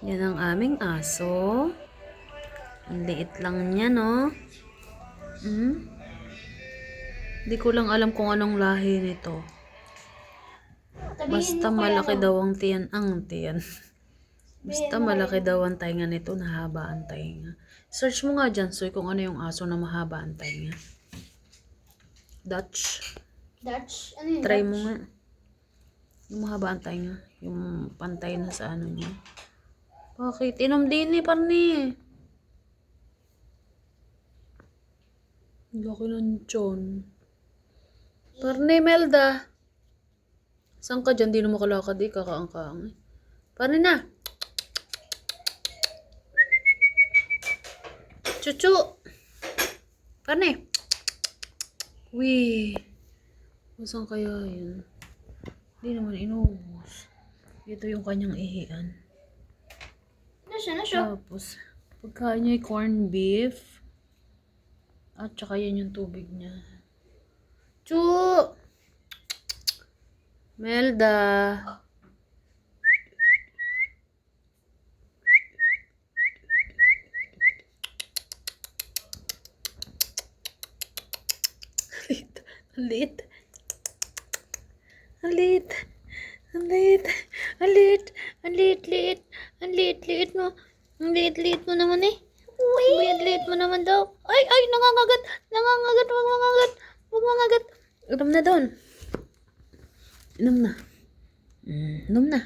Yan ang aming aso. Ang liit lang niya, no? Hindi ko lang alam kung anong lahi nito. Basta malaki daw ang tiyan. Basta malaki daw ang tainga nito, nahaba ang tainga. Search mo nga dyan, Soy, kung ano yung aso na mahaba ang tainga. Dutch. Dutch? Ano yung Try Dutch? mo nga. Yung mahaba ang tainga. Yung pantay na sa ano niya. Bakit? Inom din eh, parni. Laki ng tiyon. Parni, Melda. Saan ka dyan? Di na makalakad eh. Kakaang-kaang eh. Parni na. Chuchu. Parni. Wee. Saan kaya yun? Hindi naman inubos. Ito yung kanyang ihian. Ano siya? Tapos, pagkain niya ay corned beef. At saka yan yung tubig niya. Chu! Melda! Alit. Alit. Alit. Alit. Alit. Alit. Alit. Liit mo. Ang liit mo naman eh. Uy! Liit mo naman daw. Ay! Ay! Nangangagat! Nangangagat! Huwag mangagat! Huwag mangagat! Inom na doon. Inom na. Inom na.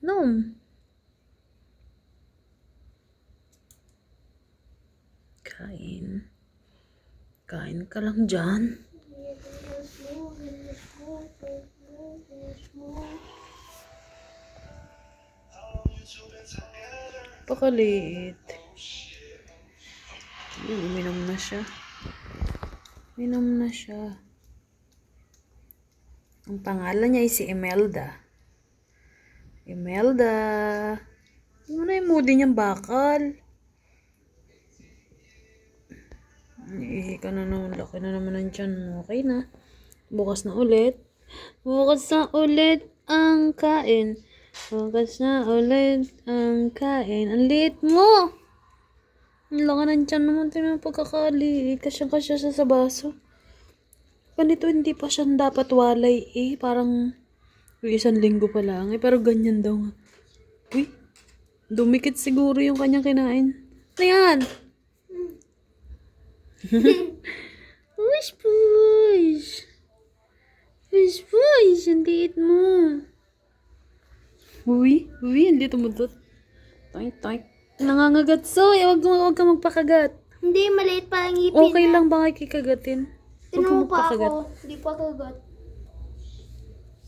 Inom. Kain. Kain ka lang dyan. Pakaliit. Yun, uminom na siya. Uminom na siya. Ang pangalan niya ay si Imelda. Imelda. Ano na yung moody niyang bakal? Ihi ka na naman. Laki na naman ang tiyan mo. Okay na. Bukas na ulit. Bukas na ulit ang kain. Bukas na ulit ang kain. Ang liit mo! Ang laki ng tiyan naman. Ito yung pagkakaliit. Kasyang-kasya siya sa baso. Ganito hindi pa siya dapat walay eh. Parang isang linggo pa lang eh. Pero ganyan daw nga. Uy! Dumikit siguro yung kanyang kinain. Ano yan? Push, push. Push, push. Ang liit mo. Uy, ang liit mo doon. Toink. Nangangagat, Soy. Huwag ka magpakagat. Hindi, maliit pa ang ngipin. Okay lang ba kay kikagatin? Huwag ka Tinanong pa magpakagat. ako. Hindi pa kagat.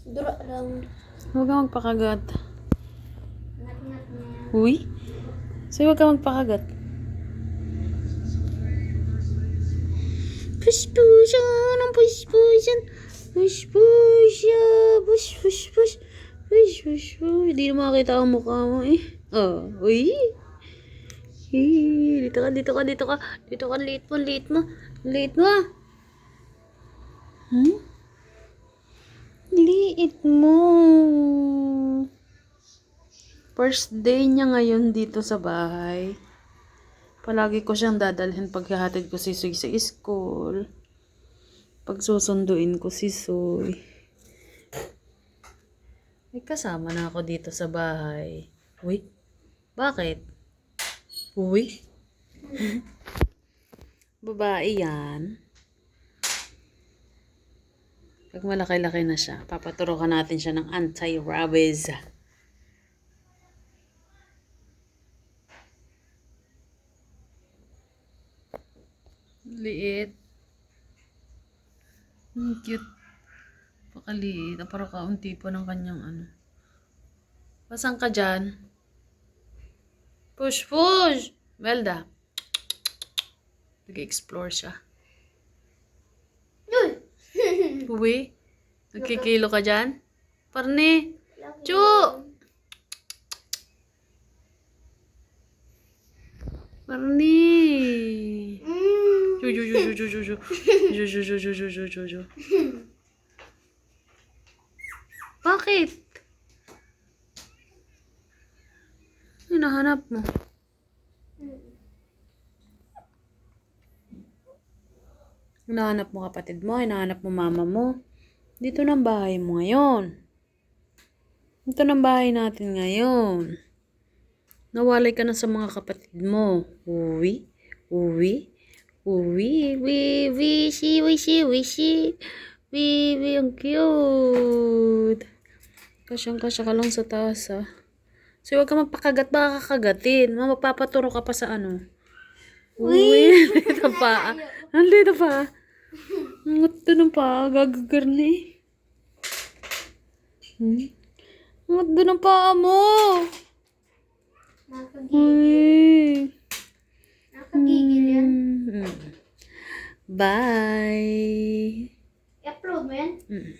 Dura lang. Huwag ka magpakagat. Nat-nat na yan. Uy. Soy, huwag ka magpakagat. Push, push. Anong push, push? Push, push. Push, push, push. Push, push, push. Hindi na makakita ang mukha mo eh. Oh, uy. Dito ka. Dito ka, liit mo. Liit mo. Liit mo. First day niya ngayon dito sa bahay. Palagi ko siyang dadalhin paghahatid ko si Soy sa school. Pagsusunduin ko si Soy. May kasama na ako dito sa bahay. Uy, bakit? Uy, babae yan. Pag malaki-laki na siya, papaturukan natin siya ng anti-rabies. Liit. Cute. Pakaliit. Parang kaunti pa ng kanyang ano. Pasang ka dyan? Push, push! Melda. Nag-explore siya. Uwi. Nagkikilo ka dyan? Parni. Chu! Parni. Ju. Bakit? hinahanap mo? Hinahanap mo kapatid mo, hinahanap mo mama mo. Dito ng bahay mo ngayon. Dito ng bahay natin ngayon. Nawalay ka na sa mga kapatid mo. Uwi, uwi, uwi, wishy, wishy, wishy. Bibi, ang cute. Kasyang-kasya ka lang sa taas, ah. So, huwag ka magpakagat, baka kakagatin. Magpapaturo ka pa sa ano. Uy, dito pa. Nandito pa. Ang doon pa, gagagar na eh. Ang doon ang paa mo. Nakakagigil. Uy. Nakakagigil yan. Bye. I-upload mo yan? Mm.